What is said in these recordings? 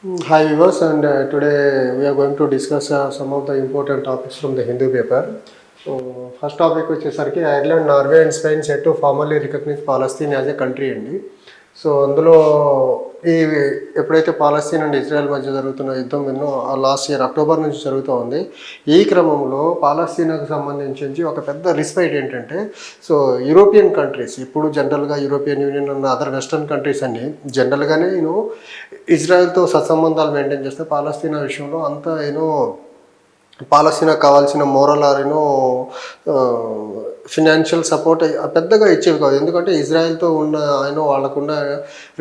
Hi viewers, and today we are going to discuss some of the important topics from the Hindu paper. So first topic which is Ireland, Norway and Spain set to formally recognize Palestine as a country అండి. So అందులో ఈ ఎప్పుడైతే Palestine and Israel మధ్య జరుగుతున్న యుద్ధం ఎన్నో last year October నుంచి జరుగుతూ ఉంది. ఈ క్రమంలో పాలస్తీనాకు సంబంధించి ఒక పెద్ద రిస్పైట్ ఏంటంటే, సో యూరోపియన్ కంట్రీస్ ఇప్పుడు జనరల్గా యూరోపియన్ యూనియన్ అన్న అదర్ వెస్టర్న్ కంట్రీస్ అన్ని జనరల్గానే ఇజ్రాయెల్తో సత్సంబంధాలు మెయింటైన్ చేస్తే పాలస్తీనా విషయంలో అంతా పాలస్తీనాకు కావాల్సిన మోరల్ ఆర్ ఫినాన్షియల్ సపోర్ట్ పెద్దగా ఇచ్చేవి కాదు. ఎందుకంటే ఇజ్రాయెల్తో ఉన్న వాళ్ళకున్న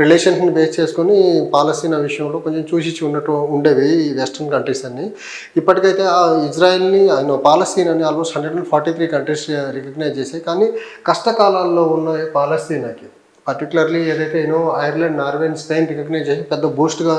రిలేషన్స్ని బేస్ చేసుకొని పాలస్తీనా విషయంలో కొంచెం చూసి ఉన్నట్టు ఉండేవి ఈ వెస్ట్రన్ కంట్రీస్ అన్ని. ఇప్పటికైతే ఆ ఇజ్రాయెల్ని పాలస్తీనాని ఆల్మోస్ట్ 143 కంట్రీస్ రికగ్నైజ్ చేసాయి. కానీ కష్టకాలాల్లో ఉన్న పాలస్తీనాకి పర్టికులర్లీ ఏదైతే Ireland, Norway and Spain recognize చేసి పెద్ద బూస్ట్గా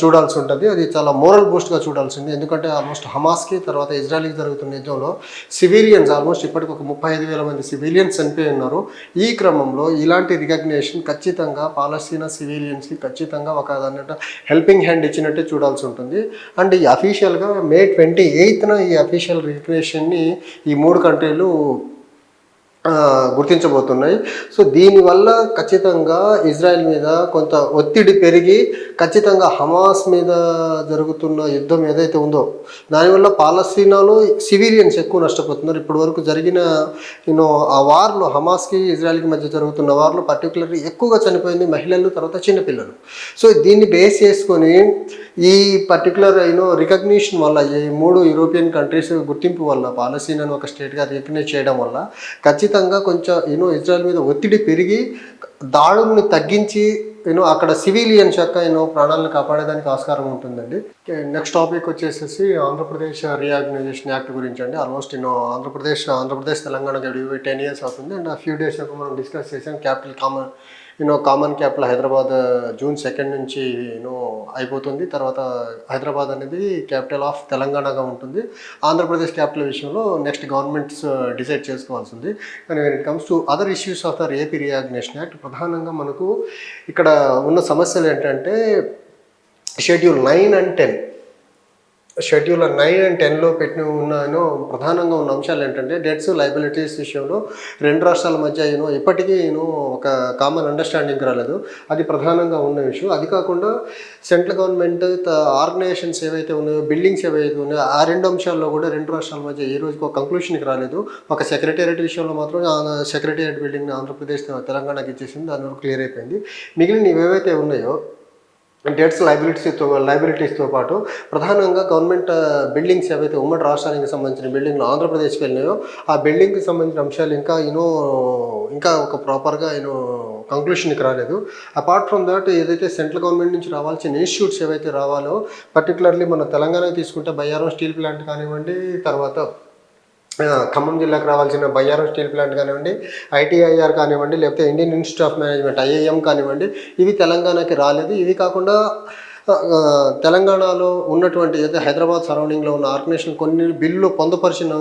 చూడాల్సి ఉంటుంది. అది చాలా మోరల్ బూస్ట్గా చూడాల్సింది. ఎందుకంటే ఆల్మోస్ట్ హమాస్కి తర్వాత ఇజ్రాయల్కి జరుగుతున్న యుద్ధంలో సివిలియన్స్ ఆల్మోస్ట్ ఇప్పటికి ఒక 35,000 మంది సివిలియన్స్ చనిపోయి ఉన్నారు. ఈ క్రమంలో ఇలాంటి రికగ్నేషన్ ఖచ్చితంగా పాలస్తీనా సివిలియన్స్కి ఖచ్చితంగా ఒక హెల్పింగ్ హ్యాండ్ ఇచ్చినట్టే చూడాల్సి ఉంటుంది. అండ్ ఈ అఫీషియల్గా మే 28న ఈ అఫీషియల్ రికగ్నేషన్ని ఈ 3 కంట్రీలు గుర్తించబోతున్నాయి. సో దీనివల్ల ఖచ్చితంగా ఇజ్రాయెల్ మీద కొంత ఒత్తిడి పెరిగి ఖచ్చితంగా హమాస్ మీద జరుగుతున్న యుద్ధం ఏదైతే ఉందో దానివల్ల పాలస్తీనాలో సివిలియన్స్ ఎక్కువ నష్టపోతున్నారు. ఇప్పటి వరకు జరిగిన ఆ వార్లో హమాస్కి ఇజ్రాయెల్కి మధ్య జరుగుతున్న వార్లో పర్టికులర్లీ ఎక్కువగా చనిపోయింది మహిళలు, తర్వాత చిన్నపిల్లలు. సో దీన్ని బేస్ చేసుకొని ఈ పర్టికులర్ రికగ్నిషన్ వల్ల ఈ 3 యూరోపియన్ కంట్రీస్ గుర్తింపు వల్ల పాలస్తీనాను ఒక స్టేట్గా రికగ్నైజ్ చేయడం వల్ల ఖచ్చితంగా కొంచెం ఇజ్రాయెల్ మీద ఒత్తిడి పెరిగి దాడుల్ని తగ్గించి అక్కడ సివిలియన్స్ యొక్క ప్రాణాలను కాపాడేదానికి ఆస్కారం ఉంటుందండి. నెక్స్ట్ టాపిక్ వచ్చేసేసి ఆంధ్రప్రదేశ్ రీఆర్గనైజేషన్ యాక్ట్ గురించి అండి. ఆల్మోస్ట్ ఆంధ్రప్రదేశ్ తెలంగాణకి 10 years అవుతుంది. అండ్ ఆ ఫ్యూ డేస్ మనం డిస్కస్ చేసాం. Capital common capital Hyderabad June 2 నుంచి అయిపోతుంది. తర్వాత హైదరాబాద్ అనేది క్యాపిటల్ ఆఫ్ తెలంగాణగా ఉంటుంది. ఆంధ్రప్రదేశ్ క్యాపిటల్ విషయంలో నెక్స్ట్ గవర్నమెంట్స్ డిసైడ్ చేసుకోవాల్సి ఉంది. కానీ when it comes to other issues of the AP reorganisation act, ప్రధానంగా మనకు ఇక్కడ ఉన్న సమస్యలు ఏంటంటే షెడ్యూల్ 9 and 10 10లో పెట్టిన ప్రధానంగా ఉన్న అంశాలు ఏంటంటే డెట్స్, లయబిలిటీస్ విషయంలో 2 రాష్ట్రాల మధ్య ఇప్పటికీ ఒక కామన్ అండర్స్టాండింగ్ రాలేదు. అది ప్రధానంగా ఉన్న విషయం. అది కాకుండా సెంట్రల్ గవర్నమెంట్ ఆర్గనైజేషన్స్ ఏవైతే ఉన్నాయో, బిల్డింగ్స్ ఏవైతే ఉన్నాయో ఆ 2 అంశాల్లో కూడా 2 రాష్ట్రాల మధ్య ఈ రోజుకి ఒక కంక్లూషన్కి రాలేదు. ఒక సెక్రటేరియట్ విషయంలో మాత్రం సెక్రటేరియట్ బిల్డింగ్ని ఆంధ్రప్రదేశ్ తెలంగాణకి ఇచ్చేసింది. దాని వరకు క్లియర్ అయిపోయింది. మిగిలిన ఏవైతే ఉన్నాయో డెట్స్, లయబిలిటీస్తో పాటు ప్రధానంగా గవర్నమెంట్ బిల్డింగ్స్ ఏవైతే ఉమ్మడి రాష్ట్రానికి సంబంధించిన బిల్డింగ్లు ఆంధ్రప్రదేశ్కి వెళ్ళినాయో ఆ బిల్డింగ్కి సంబంధించిన అంశాలు ఇంకా ఒక ప్రాపర్గా కంక్లూషన్కి రాలేదు. అపార్ట్ ఫ్రమ్ దాట్ ఏదైతే సెంట్రల్ గవర్నమెంట్ నుంచి రావాల్సిన ఇన్స్టిట్యూట్స్ ఏవైతే రావాలో, పర్టికులర్లీ మన తెలంగాణకి తీసుకుంటే బయ్యారం స్టీల్ ప్లాంట్ కానివ్వండి, తర్వాత ఖమ్మం జిల్లాకు రావాల్సిన బయ్యారం స్టీల్ ప్లాంట్ కానివ్వండి, ITIR కానివ్వండి, లేకపోతే Indian institute of management IIM కానివ్వండి, ఇవి తెలంగాణకి రాలేదు. ఇవి కాకుండా తెలంగాణలో ఉన్నటువంటి ఏదైతే హైదరాబాద్ సరౌండింగ్లో ఉన్న ఆర్గనైజేషన్ కొన్ని బిల్లులో పొందుపరిచిన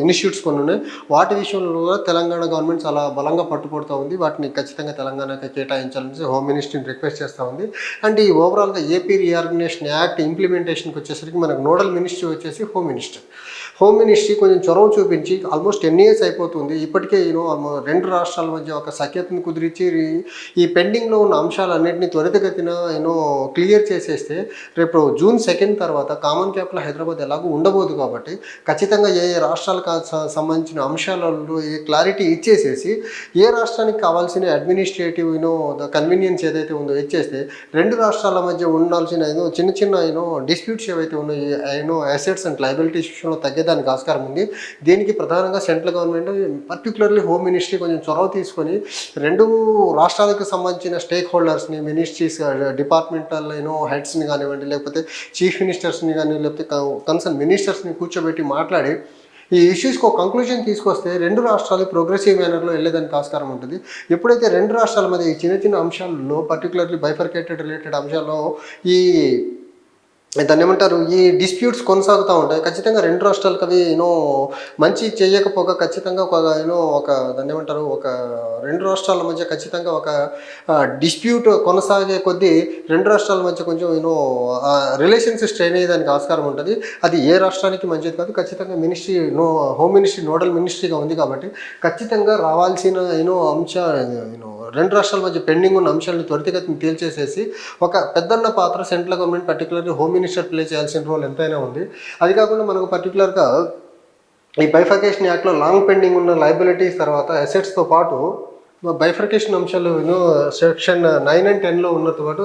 ఇన్స్టిట్యూట్స్ కొన్ని ఉన్నాయి. వాటి విషయంలో కూడా తెలంగాణ గవర్నమెంట్ చాలా బలంగా పట్టుబడుతూ ఉంది. వాటిని ఖచ్చితంగా తెలంగాణకి కేటాయించాలని హోమ్ మినిస్ట్రీని రిక్వెస్ట్ చేస్తూ ఉంది. అండ్ ఈ ఓవరాల్గా ఏపీ రీఆర్గనైజేషన్ యాక్ట్ ఇంప్లిమెంటేషన్కి వచ్చేసరికి మనకు నోడల్ మినిస్ట్రీ వచ్చేసి హోమ్ మినిస్ట్రీ కొంచెం చొరవ చూపించి ఆల్మోస్ట్ 10 years అయిపోతుంది. ఇప్పటికే 2 రాష్ట్రాల మధ్య ఒక సఖ్యతను కుదిరించి ఈ పెండింగ్లో ఉన్న అంశాలన్నింటినీ త్వరితగతిన క్లియర్ చేసేస్తే రేపు June 2 తర్వాత కామన్ క్యాపిటల్ హైదరాబాద్ ఎలాగో ఉండబోదు. కాబట్టి ఖచ్చితంగా ఏ రాష్ట్రాలకు సంబంధించిన అంశాలలో క్లారిటీ ఇచ్చేసేసి ఏ రాష్ట్రానికి కావాల్సిన అడ్మినిస్ట్రేటివ్ ద కన్వీనియన్స్ ఏదైతే ఉందో ఇచ్చేస్తే 2 రాష్ట్రాల మధ్య ఉండాల్సిన చిన్న డిస్ప్యూట్స్ ఏవైతే ఉన్నాయో అసెట్స్ అండ్ లయబిలిటీస్ విషయంలో తగ్గేదానికి ఆస్కారం ఉంది. దీనికి ప్రధానంగా central government particularly home ministry కొంచెం చొరవ తీసుకొని 2 రాష్ట్రాలకు సంబంధించిన స్టేక్ హోల్డర్స్ని, మినిస్ట్రీస్, డిపార్ట్మెంటల్ హెడ్స్ని కానివ్వండి, లేకపోతే చీఫ్ మినిస్టర్స్ని కానీ, లేకపోతే కన్సర్న్ మినిస్టర్స్ని కూర్చోబెట్టి మాట్లాడి ఈ ఇష్యూస్కి ఒక కంక్లూజన్ తీసుకొస్తే 2 రాష్ట్రాలు ప్రోగ్రెసివ్ మేనర్లో వెళ్ళేదానికి ఆస్కారం ఉంటుంది. ఎప్పుడైతే 2 రాష్ట్రాల మధ్య ఈ చిన్న అంశాలలో పర్టికులర్లీ బైఫర్కేటెడ్ రిలేటెడ్ అంశాల్లో ఈ దాన్ని ఏమంటారు, ఈ డిస్ప్యూట్స్ కొనసాగుతూ ఉంటాయి. ఖచ్చితంగా రెండు రాష్ట్రాలకు అవి మంచి చేయకపోగా ఖచ్చితంగా ఒక దాన్ని ఏమంటారు, ఒక రెండు రాష్ట్రాల మధ్య ఖచ్చితంగా ఒక డిస్ప్యూట్ కొనసాగే కొద్దీ రెండు రాష్ట్రాల మధ్య కొంచెం రిలేషన్స్ స్ట్రెయిన్ అయ్యేదానికి ఆస్కారం ఉంటుంది. అది ఏ రాష్ట్రానికి మంచిది కాదు. ఖచ్చితంగా మినిస్ట్రీ హోమ్ మినిస్ట్రీ నోడల్ మినిస్ట్రీగా ఉంది కాబట్టి ఖచ్చితంగా రావాల్సిన అంశ రెండు రాష్ట్రాల మధ్య పెండింగ్ ఉన్న అంశాలను త్వరితగతిని తేల్చేసేసి ఒక పెద్దన్న పాత్ర central government particularly home minister play చేయాల్సిన రోల్ ఎంతైనా ఉంది. అది కాకుండా మనకు పర్టికులర్గా ఈ బైఫర్కేషన్ యాక్ట్లో లాంగ్ పెండింగ్ ఉన్న లయబిలిటీస్ తర్వాత అసెట్స్తో పాటు బైఫర్కేషన్ అంశాలు సెక్షన్ 9 and 10లో ఉన్నతో పాటు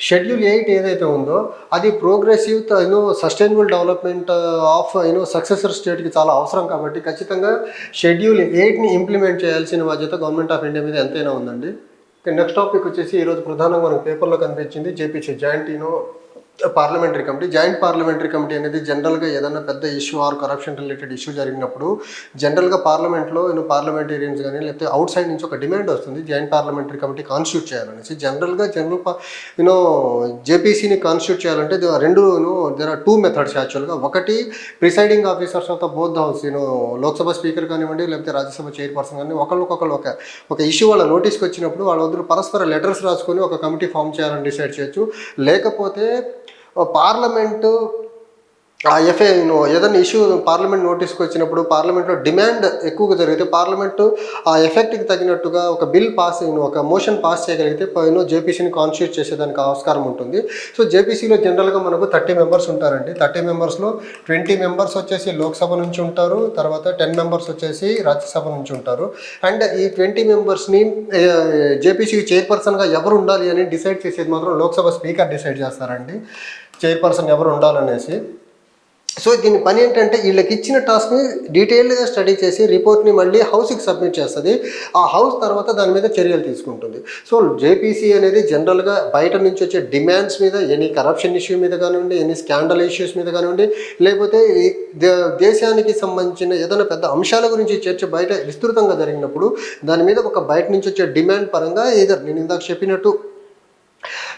షెడ్యూల్ 8 ఏదైతే ఉందో అది progressive sustainable development of successor స్టేట్కి చాలా అవసరం కాబట్టి ఖచ్చితంగా షెడ్యూల్ 8ని ఇంప్లిమెంట్ చేయాల్సిన బాధ్యత గవర్నమెంట్ ఆఫ్ ఇండియా మీద ఎంతైనా ఉందండి. నెక్స్ట్ టాపిక్ వచ్చేసి ఈరోజు ప్రధానంగా మనకు పేపర్లో కనిపించింది JPC joint parliamentary committee. Joint parliamentary committee అనేది జనరల్గా ఏదైనా పెద్ద issue or corruption related issue జరిగినప్పుడు జనరల్గా పార్లమెంట్లో పార్లమెంటేరియన్స్ కానీ లేకపోతే అవుట్ సైడ్ నుంచి ఒక డిమాండ్ వస్తుంది జాయింట్ పార్లమెంటరీ కమిటీ కాన్స్టిట్యూట్ చేయాలనేసి. జనరల్గా జేపీసీని కాన్స్టిట్యూట్ చేయాలంటే దేర్ ఆర్ 2 మెథడ్స్ యాక్చువల్గా. ఒకటి presiding officers of the both the house Lok Sabha speaker కానివ్వండి లేకపోతే రాజ్యసభ చైర్పర్సన్ కానీ ఒకళ్ళకొకళ్ళు ఒక ఇష్యూ వాళ్ళ నోటీస్కి వచ్చినప్పుడు వాళ్ళ వద్ద పరస్పర లెటర్స్ రాసుకొని ఒక కమిటీ ఫామ్ చేయాలని డిసైడ్ చేయొచ్చు. లేకపోతే పార్లమెంటు ఆ ఏదైనా ఇష్యూ పార్లమెంట్ నోటీస్కి వచ్చినప్పుడు పార్లమెంట్లో డిమాండ్ ఎక్కువగా జరిగితే పార్లమెంటు ఆ ఎఫెక్ట్కి తగినట్టుగా ఒక బిల్ పాస్ ఒక మోషన్ పాస్ చేయగలిగితే జేపీసీని కాన్స్టిట్యూట్ చేసేదానికి ఆస్కారం ఉంటుంది. సో జేపీసీలో జనరల్గా మనకు 30 మెంబర్స్ ఉంటారండి. 30 మెంబర్స్లో 20 మెంబర్స్ వచ్చేసి లోక్సభ నుంచి ఉంటారు, తర్వాత 10 మెంబర్స్ వచ్చేసి రాజ్యసభ నుంచి ఉంటారు. అండ్ ఈ 20 మెంబర్స్ని జేపీసీ చైర్పర్సన్గా ఎవరు ఉండాలి అని డిసైడ్ చేసేది మాత్రం లోక్సభ స్పీకర్ డిసైడ్ చేస్తారండి చైర్పర్సన్ ఎవరు ఉండాలనేసి. సో దీని పని ఏంటంటే వీళ్ళకి ఇచ్చిన టాస్క్ని డీటెయిల్డ్గా స్టడీ చేసి రిపోర్ట్ని మళ్ళీ హౌస్కి సబ్మిట్ చేస్తుంది. ఆ హౌస్ తర్వాత దాని మీద చర్యలు తీసుకుంటుంది. సో జేపీసీ అనేది జనరల్గా బయట నుంచి వచ్చే డిమాండ్స్ మీద, ఎనీ కరప్షన్ ఇష్యూ మీద కానివ్వండి, ఎనీ స్కాండల్ ఇష్యూస్ మీద కానివ్వండి, లేకపోతే దేశానికి సంబంధించిన ఏదైనా పెద్ద అంశాల గురించి చర్చ బయట విస్తృతంగా జరిగినప్పుడు దాని మీద ఒక బయట నుంచి వచ్చే డిమాండ్ పరంగా నేను ఇందాక చెప్పినట్టు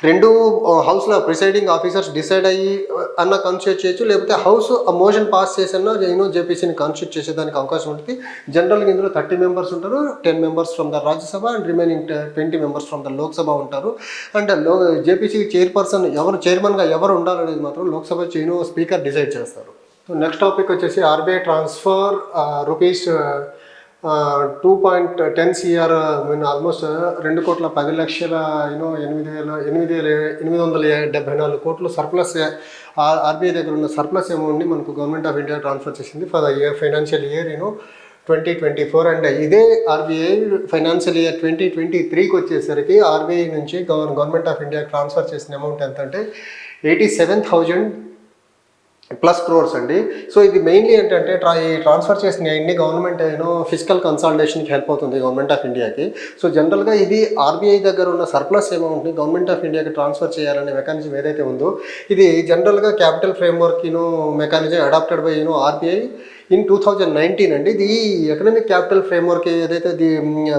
రెండు హౌస్లో ప్రిసైడింగ్ ఆఫీసర్స్ డిసైడ్ అయ్యి అన్న కాన్స్టిట్యూట్ చేయొచ్చు, లేకపోతే హౌస్ మోషన్ పాస్ చేసన్నా జేపీసీని కాన్స్టిట్యూట్ చేసేదానికి అవకాశం ఉంటుంది. జనరల్గా ఇందులో 30 మెంబర్స్ ఉంటారు, 10 members from the Rajya Sabha and remaining 20 members from the Lok Sabha ఉంటారు. అండ్ జేపీసీ చైర్మన్గా ఎవరు ఉండాలనేది మాత్రం లోక్సభ స్పీకర్ డిసైడ్ చేస్తారు. సో నెక్స్ట్ టాపిక్ వచ్చేసి RBI transfer rupees 2.10 CR almost 2,10,8,874 కోట్లు సర్ప్లస్ ఆర్బీఐ దగ్గర ఉన్న సర్ప్లస్ అమౌంట్ని మనకు గవర్నమెంట్ ఆఫ్ ఇండియా ట్రాన్స్ఫర్ చేసింది for the financial year 2024. And ఇదే ఆర్బీఐ ఫైనాన్షియల్ ఇయర్ 2023కి వచ్చేసరికి ఆర్బీఐ నుంచి గవర్నమెంట్ ఆఫ్ ఇండియా ట్రాన్స్ఫర్ చేసిన అమౌంట్ ఎంత అంటే 87,000+ crores అండి. సో ఇది మెయిన్లీ ఏంటంటే ఈ ట్రాన్స్ఫర్ చేసిన అన్ని గవర్నమెంట్ ఫిజికల్ కన్సాలిడేషన్కి హెల్ప్ అవుతుంది గవర్నమెంట్ ఆఫ్ ఇండియాకి. సో జనరల్గా ఇది ఆర్బీఐ దగ్గర ఉన్న సర్ప్లస్ అమౌంట్ని గవర్నమెంట్ ఆఫ్ ఇండియాకి ట్రాన్స్ఫర్ చేయాలనే మెకానిజం ఏదైతే ఉందో ఇది జనరల్గా capital framework mechanism adopted by RBI in 2019 అండి. ఇది ఎకనామిక్ క్యాపిటల్ ఫ్రేమ్వర్క్ ఏదైతే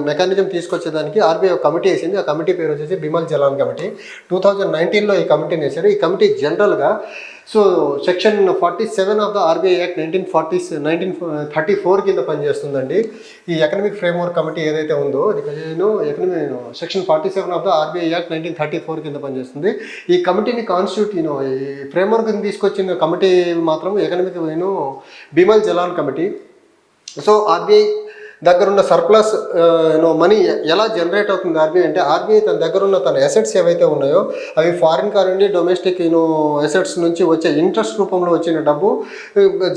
మెకానిజం తీసుకొచ్చేదానికి ఆర్బీఐ ఒక కమిటీ వేసింది. ఆ కమిటీ పేరు వచ్చేసి బిమల్ జలాన్ కమిటీ. 2019లో ఈ కమిటీని వేశారు. ఈ కమిటీ జనరల్గా so section 47 of the RBI act 1934 కింద పనిచేస్తుందండి. ఈ ఎకనామిక్ ఫ్రేమ్వర్క్ కమిటీ ఏదైతే ఉందో అది section 47 of the RBI act 1934 కింద పనిచేస్తుంది. ఈ కమిటీని కాన్స్టిట్యూట్ ఈ ఫ్రేమ్వర్క్ని తీసుకొచ్చిన కమిటీ మాత్రం economic Bimal Jalan committee. So RBI దగ్గర ఉన్న సర్ప్లస్ మనీ ఎలా జనరేట్ అవుతుంది ఆర్బీఐ అంటే ఆర్బీఐ తన దగ్గర ఉన్న తన అసెట్స్ ఏవైతే ఉన్నాయో అవి ఫారిన్ కానివ్వండి డొమెస్టిక్ అసెట్స్ నుంచి వచ్చే ఇంట్రెస్ట్ రూపంలో వచ్చిన డబ్బు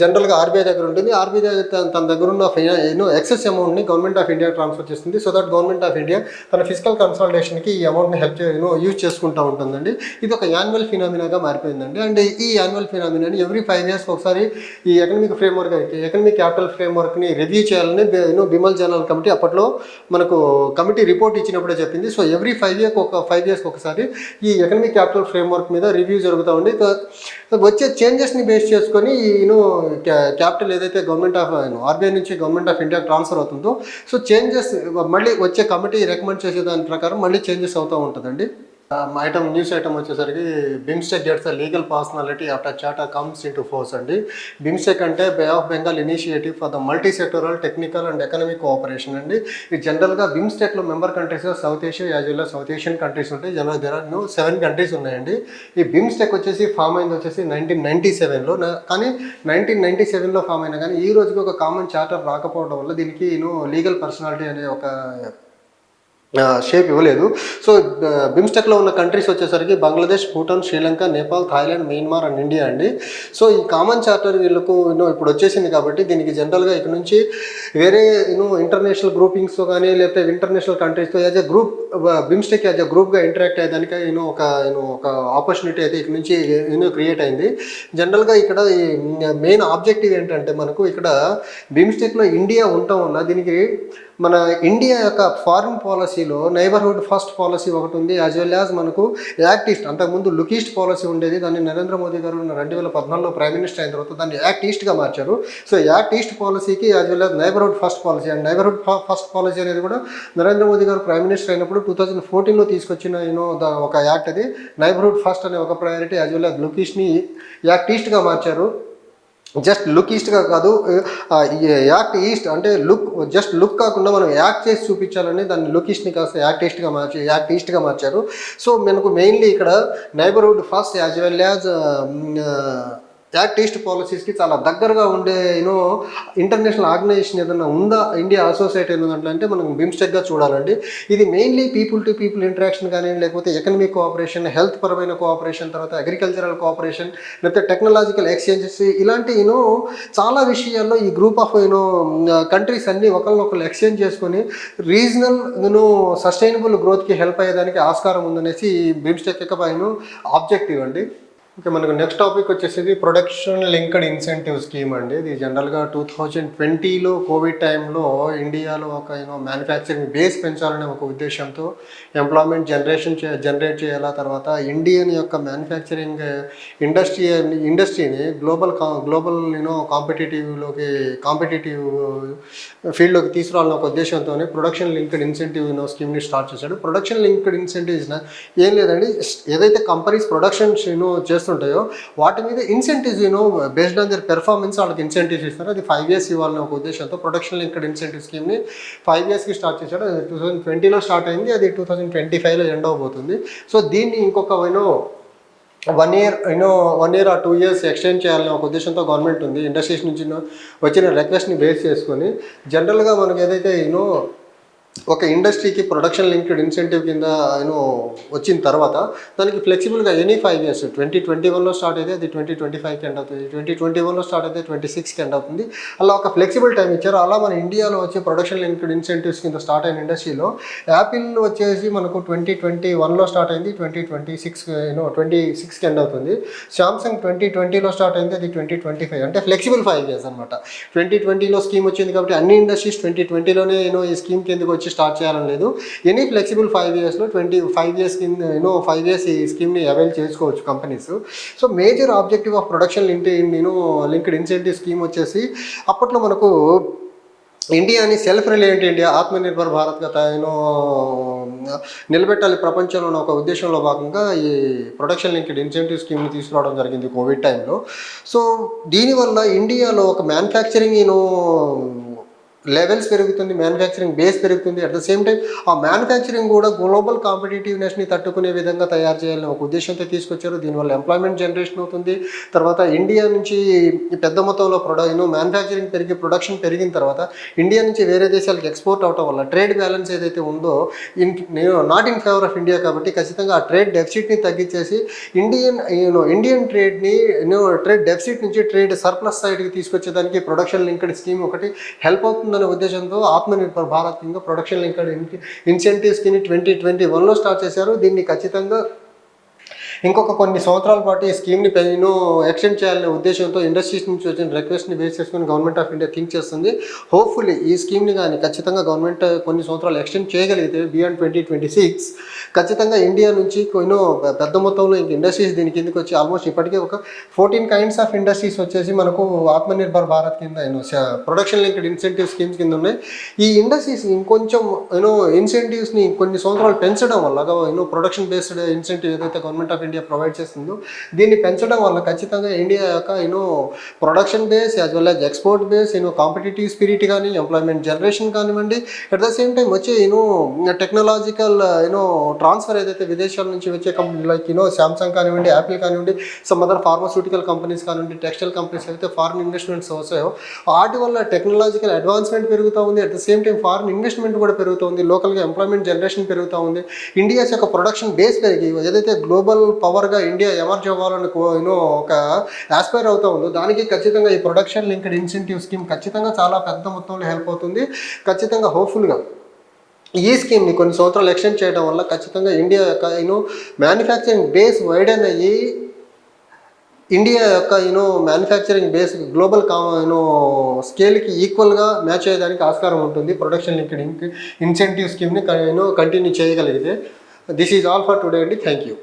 జనరల్గా ఆర్బీఐ దగ్గర ఉంటుంది. ఆర్బీఐ తన దగ్గర ఉన్న ఎక్సెస్ అమౌంట్ని గవర్నమెంట్ ఆఫ్ ఇండియా ట్రాన్స్ఫర్ చేస్తుంది. So that government of India తన ఫిజికల్ కన్సల్టేషన్కి ఈ అమౌంట్ని యూజ్ చేసుకుంటూ ఉంటుందండి. ఇది ఒక యాన్యువల్ ఫినామినాగా మారిపోయిందండి. అండ్ ఈ యాన్యువల్ ఫినామినాని ఎవ్రీ 5 years ఒకసారి ఈ ఎకనామిక్ క్యాపిటల్ ఫ్రేమ్వర్క్ని రివ్యూ చేయాలని బిమల్ జలాన్ కమిటీ అప్పట్లో మనకు కమిటీ రిపోర్ట్ ఇచ్చినప్పుడే చెప్పింది. సో ఎవ్రీ 5 years ఒకసారి ఈ ఎకనామిక్ క్యాపిటల్ ఫ్రేమ్వర్క్ మీద రివ్యూ జరుగుతూ ఉండి వచ్చే చేంజెస్ని బేస్ చేసుకొని క్యాపిటల్ ఏదైతే గవర్నమెంట్ ఆఫ్ ఆర్బీఐ నుంచి గవర్నమెంట్ ఆఫ్ ఇండియా ట్రాన్స్ఫర్ అవుతుందో సో చేంజెస్ మళ్ళీ వచ్చే కమిటీ రికమెండ్ చేసే దాని ప్రకారం మళ్ళీ చేంజెస్ అవుతూ ఉంటుందండి. ఐటమ్ న్యూస్ ఐటమ్ వచ్చేసరికి BIMSTEC gets the legal personality after charter comes into force అండి. బిమ్స్టెక్ అంటే bay of Bengal initiative for the multi sectoral technical and economic cooperation అండి. ఇది జనరల్గా బిమ్స్టెక్లో member countries south Asia as well south Asian countries ఉంటాయి. There are 7 countries ఉన్నాయండి. ఈ BIMSTEC వచ్చేసి ఫామ్ అయింది వచ్చేసి 1997లో. కానీ 1997లో ఫామ్ అయినా కానీ ఈ రోజుకి ఒక కామన్ చార్టర్ రాకపోవడం వల్ల దీనికి లీగల్ పర్సనాలిటీ అనే ఒక షేప్ ఇవ్వలేదు. సో బిమ్స్టెక్లో ఉన్న కంట్రీస్ వచ్చేసరికి Bangladesh, Bhutan, Sri Lanka, Nepal, Thailand, Myanmar and India అండి. సో ఈ కామన్ చార్టర్ వీళ్ళకు ఇప్పుడు వచ్చేసింది కాబట్టి దీనికి జనరల్గా ఇక్కడ నుంచి వేరే ఇంటర్నేషనల్ గ్రూపింగ్స్తో కానీ లేకపోతే ఇంటర్నేషనల్ కంట్రీస్తో as a group BIMSTEC as a గ్రూప్గా ఇంటరాక్ట్ అయ్యేదానికి ఒక ఆపర్చునిటీ అయితే ఇక్కడ నుంచి క్రియేట్ అయింది. జనరల్గా ఇక్కడ ఈ మెయిన్ ఆబ్జెక్టివ్ ఏంటంటే మనకు ఇక్కడ బిమ్స్టెక్లో ఇండియా ఉండటం వల్ల దీనికి మన ఇండియా యొక్క ఫారిన్ పాలసీలో నైబర్హుడ్ ఫస్ట్ పాలసీ ఒకటి ఉంది, యాజ్ వెల్ యాజ్ మనకు యాక్ట్ ఈస్ట్, అంతకుముందు లుక్ ఈస్ట్ పాలసీ ఉండేది. దాన్ని నరేంద్ర మోదీ గారు 2014లో ప్రైమ్ మినిస్టర్ అయిన తర్వాత దాన్ని యాక్ట్ ఈస్ట్గా మార్చారు. సో యాక్ట్ ఈస్ట్ పాలసీకి as well as neighbourhood first policy and neighbourhood first policy అనేది కూడా నరేంద్ర మోదీ గారు ప్రైమ్ మినిస్టర్ అయినప్పుడు 2014లో తీసుకొచ్చిన ఒక యాక్ట్. అది నైబర్హుడ్ ఫస్ట్ అనే ఒక priority as well as look ఈస్ట్ని యాక్ట్ ఈస్ట్గా మార్చారు. జస్ట్ లుక్ ఈస్ట్గా కాదు, యాక్ట్ ఈస్ట్ అంటే జస్ట్ లుక్ కాకుండా మనం యాక్ట్ చేసి చూపించాలని దాన్ని లుక్ ఈస్ట్ని కాస్త యాక్ట్ ఈస్ట్గా మార్చారు. సో మనకు మెయిన్లీ ఇక్కడ neighbourhood first as well as act east పాలసీస్కి చాలా దగ్గరగా ఉండే ఇంటర్నేషనల్ ఆర్గనైజేషన్ ఏదైనా ఉందా ఇండియా అసోసియేట్ అయిన అంటే మనం బిమ్స్టెక్గా చూడాలండి. ఇది mainly people to people interaction కానీ లేకపోతే ఎకనమిక్ కోఆపరేషన్, హెల్త్ పరమైన కోఆపరేషన్, తర్వాత అగ్రికల్చరల్ కోఆపరేషన్, లేకపోతే టెక్నాలజికల్ ఎక్స్చేంజెస్, ఇలాంటి చాలా విషయాల్లో ఈ గ్రూప్ ఆఫ్ కంట్రీస్ అన్నీ ఒకరినొకరు ఎక్స్చేంజ్ చేసుకొని రీజనల్ సస్టైనబుల్ గ్రోత్కి హెల్ప్ అయ్యేదానికి ఆస్కారం ఉందనేసి బిమ్స్టెక్ యొక్క ఆబ్జెక్టివ్ అండి. ఓకే, మనకు నెక్స్ట్ టాపిక్ వచ్చేసి ప్రొడక్షన్ లింక్డ్ ఇన్సెంటివ్ స్కీమ్ అండి. ఇది జనరల్గా 2020లో కోవిడ్ టైంలో ఇండియాలో ఒక మ్యానుఫ్యాక్చరింగ్ బేస్ పెంచాలనే ఒక ఉద్దేశంతో ఎంప్లాయ్మెంట్ జనరేట్ చేయాలా, తర్వాత ఇండియన్ యొక్క మ్యానుఫ్యాక్చరింగ్ ఇండస్ట్రీని గ్లోబల్ కాంపిటేటివ్ ఫీల్డ్లోకి తీసుకురావాలనే ఒక ఉద్దేశంతో ప్రొడక్షన్ లింక్డ్ ఇన్సెంటివ్ స్కీమ్ని స్టార్ట్ చేశాడు. ప్రొడక్షన్ లింక్డ్ ఇన్సెంటివ్స్ ఏం లేదండి, ఏదైతే కంపెనీస్ ప్రొడక్షన్స్ చేస్తుంటాయో వాటి మీద incentives based on their performance వాళ్ళకి ఇన్సెంటివ్స్ ఇస్తారు. అది 5 years ఇవ్వాలనే ఒక ఉద్దేశంతో ప్రొడక్షన్ లింక్డ్ ఇన్సెంటివ్ స్కీమ్ని 5 yearsకి స్టార్ట్ చేశాడు. అది 2020లో స్టార్ట్ అయింది, అది 2025లో ఎండ్ అవబోతుంది. సో దీన్ని ఇంకొక 1 year or 2 years ఎక్స్టెండ్ చేయాలనే ఒక ఉద్దేశంతో గవర్నమెంట్ ఉంది. ఇండస్ట్రీస్ నుంచి వచ్చిన రిక్వెస్ట్ని బేస్ చేసుకొని జనరల్గా మనకి ఏదైతే ఒక ఇండస్ట్రీకి ప్రొడక్షన్ లింక్డ్ ఇన్సెంటివ్ కింద వచ్చిన తర్వాత దానికి ఫ్లెక్సిబుల్గా ఎనీ 5 years 2021లో స్టార్ట్ అయితే అది 2025కి ఎండ్ అవుతుంది, 2021లో స్టార్ట్ అయితే 26కి ఎండ్ అవుతుంది. అలా ఒక ఫ్లెక్సిబుల్ టైం ఇచ్చారు. అలా మన ఇండియాలో వచ్చే ప్రొడక్షన్ లింక్డ్ ఇన్సెంటివ్స్ కింద స్టార్ట్ అయిన ఇండస్ట్రీలో యాపిల్ వచ్చేసి మనకు 2021లో స్టార్ట్ అయింది, 2026కి ఎండ్ అవుతుంది. సామ్సంగ్ 2020లో స్టార్ట్ అయింది, అది 2025, అంటే ఫ్లెక్సిబుల్ 5 years అనమాట. 2020లో స్కీమ్ వచ్చింది కాబట్టి అన్ని ఇండస్ట్రీస్ 2020లోనే ఈ స్కీమ్ కిందకి వచ్చి స్టార్ట్ చేయాలని లేదు. ఎనీ ఫ్లెక్సిబుల్ 5 yearsలో 25 years కింద 5 years ఈ స్కీమ్ని అవైల్ చేసుకోవచ్చు companies. So major objective of production linked incentive scheme వచ్చేసి అప్పట్లో మనకు ఇండియాని సెల్ఫ్ రిలయంట్ ఇండియా, ఆత్మనిర్భర్ భారత్గా నిలబెట్టాలి ప్రపంచంలో ఒక ఉద్దేశంలో భాగంగా ఈ ప్రొడక్షన్ లింక్డ్ ఇన్సెంటివ్ స్కీమ్ని తీసుకురావడం జరిగింది కోవిడ్ టైంలో. సో దీనివల్ల ఇండియాలో ఒక మ్యానుఫ్యాక్చరింగ్ లెవెల్స్ పెరుగుతుంది, మ్యానుఫ్యాక్చరింగ్ బేస్ పెరుగుతుంది. అట్ ద సేమ్ టైం ఆ మ్యానుఫ్యాక్చరింగ్ కూడా గ్లోబల్ కాంపిటేటివ్నెస్ని తట్టుకునే విధంగా తయారు చేయాలని ఒక ఉద్దేశంతో తీసుకొచ్చారు. దీనివల్ల ఎంప్లాయ్మెంట్ జనరేషన్ అవుతుంది. తర్వాత ఇండియా నుంచి పెద్ద మొత్తంలో మ్యానుఫ్యాక్చరింగ్ పెరిగి ప్రొడక్షన్ పెరిగిన తర్వాత ఇండియా నుంచి వేరే దేశాలకు ఎక్స్పోర్ట్ అవటం వల్ల ట్రేడ్ బ్యాలెన్స్ ఏదైతే ఉందో not in favour of India కాబట్టి ఖచ్చితంగా ఆ ట్రేడ్ డెఫిసిట్ని తగ్గించేసి ఇండియన్ ట్రేడ్ని ట్రేడ్ డెఫిసిట్ నుంచి ట్రేడ్ సర్ప్లస్ సైడ్కి తీసుకొచ్చేదానికి ప్రొడక్షన్ లింక్డ్ స్కీమ్ ఒకటి హెల్ప్ అవుతుంది అనే ఉద్దేశంతో ఆత్మనిర్భర్ భారత్ కింద ప్రొడక్షన్ లింక్డ్ ఇన్సెంటివ్ స్కీమ్ని 2021లో స్టార్ట్ చేశారు. దీన్ని ఖచ్చితంగా ఇంకొక కొన్ని సంవత్సరాల పాటు ఈ స్కీమ్ని ఎక్స్టెండ్ చేయాలనే ఉద్దేశంతో ఇండస్ట్రీస్ నుంచి వచ్చిన రిక్వెస్ట్ని బేస్ చేసుకుని గవర్నమెంట్ ఆఫ్ ఇండియా థింక్ చేస్తుంది. హోప్ఫుల్లీ ఈ స్కీమ్ని కానీ ఖచ్చితంగా గవర్నమెంట్ కొన్ని సంవత్సరాలు ఎక్స్టెండ్ చేయగలిగితే బియాండ్ 2026 ఖచ్చితంగా ఇండియా నుంచి పెద్ద మొత్తంలో ఇంక ఇండస్ట్రీస్ దీని కిందకి వచ్చి ఆల్మోస్ట్ ఇప్పటికే ఒక 14 కైండ్స్ ఆఫ్ ఇండస్ట్రీస్ వచ్చేసి మనకు ఆత్మనిర్భర్ భారత్ కింద ప్రొడక్షన్ లింక్డ్ ఇన్సెంటివ్ స్కీమ్స్ కింద ఉన్నాయి. ఈ ఇండస్ట్రీస్ ఇంకొంచెం ఇన్సెంటివ్స్ని కొన్ని సంవత్సరాలు పెంచడం వల్ల ప్రొడక్షన్ బేస్డ్ ఇన్సెంటివ్ ఏదైతే గవర్నమెంట్ ఆఫ్ ఇండియా ప్రొవైడ్ చేస్తుందో దీన్ని పెంచడం వల్ల ఖచ్చితంగా ఇండియా యొక్క production base as well as export base competitive spirit కానీ ఎంప్లాయ్మెంట్ జనరేషన్ కానివ్వండి, అట్ ద సేమ్ టైం వచ్చే టెక్నాలజికల్ ట్రాన్స్ఫర్ ఏదైతే విదేశాల నుంచి వచ్చే కంపెనీ లైక్ శాంసంగ్ కానివ్వండి, యాపిల్ కానివ్వండి, సమ్ అదర్ ఫార్మాస్యూటికల్ కంపెనీస్ కానివ్వండి, టెక్స్టైల్ కంపెనీస్ అయితే ఫారిన్ ఇన్వెస్ట్మెంట్స్ వస్తాయో వాటి వల్ల టెక్నాలజికల్ అడ్వాన్స్మెంట్ పెరుగుతూ ఉంది. At the same time foreign investment కూడా పెరుగుతుంది, లోకల్గా ఎంప్లాయ్మెంట్ జనరేషన్ పెరుగుతూ ఉంది. ఇండియాస్ యొక్క ప్రొడక్షన్ బేస్ పెరిగి ఏదైతే గ్లోబల్ పవర్గా ఇండియా ఎమర్జ్ అవ్వాలని ఒక ఆస్పైర్ అవుతూ ఉందో దానికి ఖచ్చితంగా ఈ ప్రొడక్షన్ లింక్డ్ ఇన్సెంటివ్ స్కీమ్ ఖచ్చితంగా చాలా పెద్ద మొత్తంలో హెల్ప్ అవుతుంది. ఖచ్చితంగా హోప్ఫుల్గా ఈ స్కీమ్ని కొన్ని సంవత్సరాలు ఎక్స్టెండ్ చేయడం వల్ల ఖచ్చితంగా ఇండియా యొక్క మ్యానుఫ్యాక్చరింగ్ బేస్ వైడెన్ అయ్యి ఇండియా యొక్క మ్యానుఫ్యాక్చరింగ్ బేస్ గ్లోబల్ స్కేల్కి ఈక్వల్గా మ్యాచ్ అయ్యేదానికి ఆస్కారం ఉంటుంది. ప్రొడక్షన్ లింక్డ్ ఇన్సెంటివ్ స్కీమ్ని కంటిన్యూ చేయగలిగితే. This is all for today అండి. Thank you.